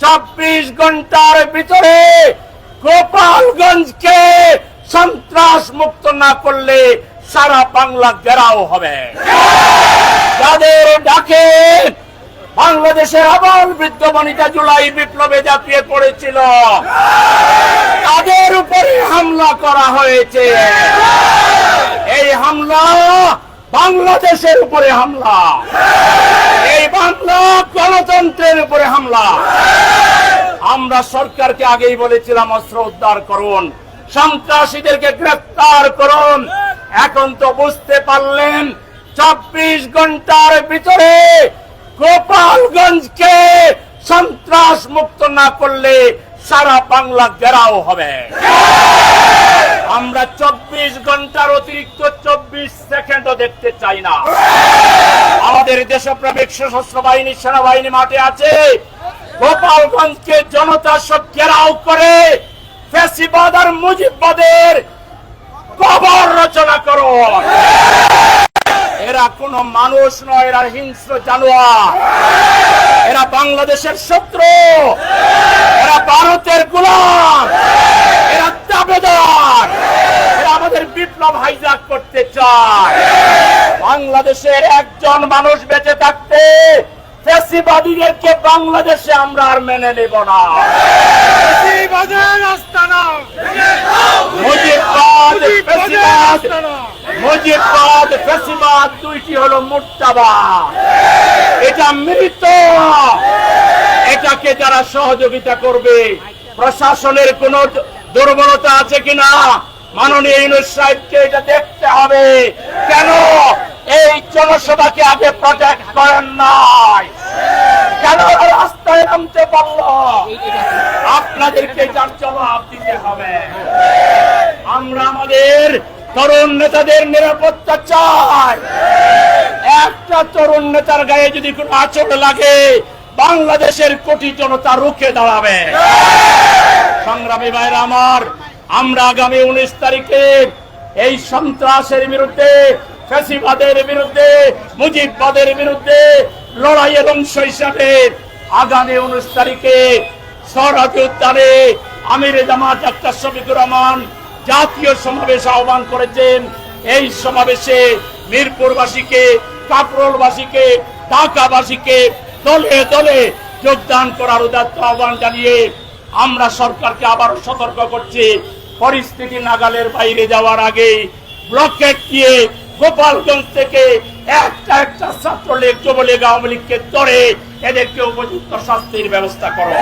24 ঘন্টার ভিতরে গোপালগঞ্জকে সন্ত্রাস মুক্ত না করলে সারা বাংলা ঘেরাও হবে। যাদের ডাকে বাংলাদেশের আবাল বৃদ্ধ বনিতা জুলাই বিপ্লবে ঝাঁপিয়ে পড়েছিল, তাদের উপরে হামলা করা হয়েছে। এই হামলা বাংলাদেশের উপরে হামলা, এই বাংলা গণতন্ত্রের উপরে হামলা। আমরা সরকারকে আগেই বলেছিলাম অস্ত্র উদ্ধার করুন, সন্ত্রাসীদেরকে গ্রেফতার করুন। এখন তো বুঝতে পারলেন 24 ঘন্টার ভিতরে গোপালগঞ্জকে সন্ত্রাস মুক্ত না করলে সারা বাংলা ঘেরাও হবে। আমরা 24 ঘন্টার অতিরিক্ত 24 সেকেন্ডও দেখতে চাই না। আমাদের দেশপ্রেমিক সশস্ত্র বাহিনী, সেনাবাহিনী মাঠে আছে। গোপালগঞ্জকে জনতা সব ঘেরাও করে ফ্যাসিবাদ আর মুজিববাদের কবর রচনা করো। এরা কোন মানুষ নয়, এরা হিংস্র জানোয়ার। এরা বাংলাদেশের শত্রু, এরা ভারতের গোলাম, এরা দাবেদার, এরা আমাদের বিপ্লব হাইজ্যাক করতে চায়। বাংলাদেশের একজন মানুষ বেঁচে থাকতে ফ্যাসিবাদীদেরকে বাংলাদেশে আমরা আর মেনে নেব না। মুজিববাদ, ফ্যাসিবাদ দুইটি হলো মুর্দাবাদ। এটা মৃত। এটাকে যারা সহযোগিতা করবে, প্রশাসনের কোন দুর্বলতা আছে কিনা মাননীয় ইউনূস সাহেবকে এটা দেখতে হবে। কেন এই জনসভাকে আগে প্রটেক্ট করেন নাই? কেন রাস্তায় নামতে পারল? আপনাদেরকে যার জবাব দিতে হবে। আমরা আমাদের তরুণ নেতাদের নিরাপত্তা চাই। একটা তরুণ নেতার গায়ে যদি কোনো আঁচড় লাগে, বাংলাদেশের কোটি জনতা রুখে দাঁড়াবে। সংগ্রামী ভাইরা আমার, আমরা আগামী 19 তারিখে এই সন্ত্রাসের বিরুদ্ধে, ফ্যাসিবাদের বিরুদ্ধে, মুজিববাদের বিরুদ্ধে লড়াইয়ের অংশ হিসাবে আগামী 19 তারিখে সরহদ উদ্যানে আমির জামাত ডাক্তার শফিকুর রহমান জাতীয় সমাবেশ আহ্বান করেছেন। এই সমাবেশে মিরপুরবাসীকে, কাকরোলবাসীকে, ঢাকাবাসীকে দলে দলে যোগদান করার উদাত্ত আহ্বান জানিয়ে আমরা সরকারকে আবারও সতর্ক করছি, পরিস্থিতি নাগালের বাইরে যাওয়ার আগে ব্লকেট দিয়ে গোপালগঞ্জ থেকে একটা একটা ছাত্রলীগ, যুবলীগ, আওয়ামী লীগকে ধরে এদেরকে উপযুক্ত শাস্তির ব্যবস্থা করো।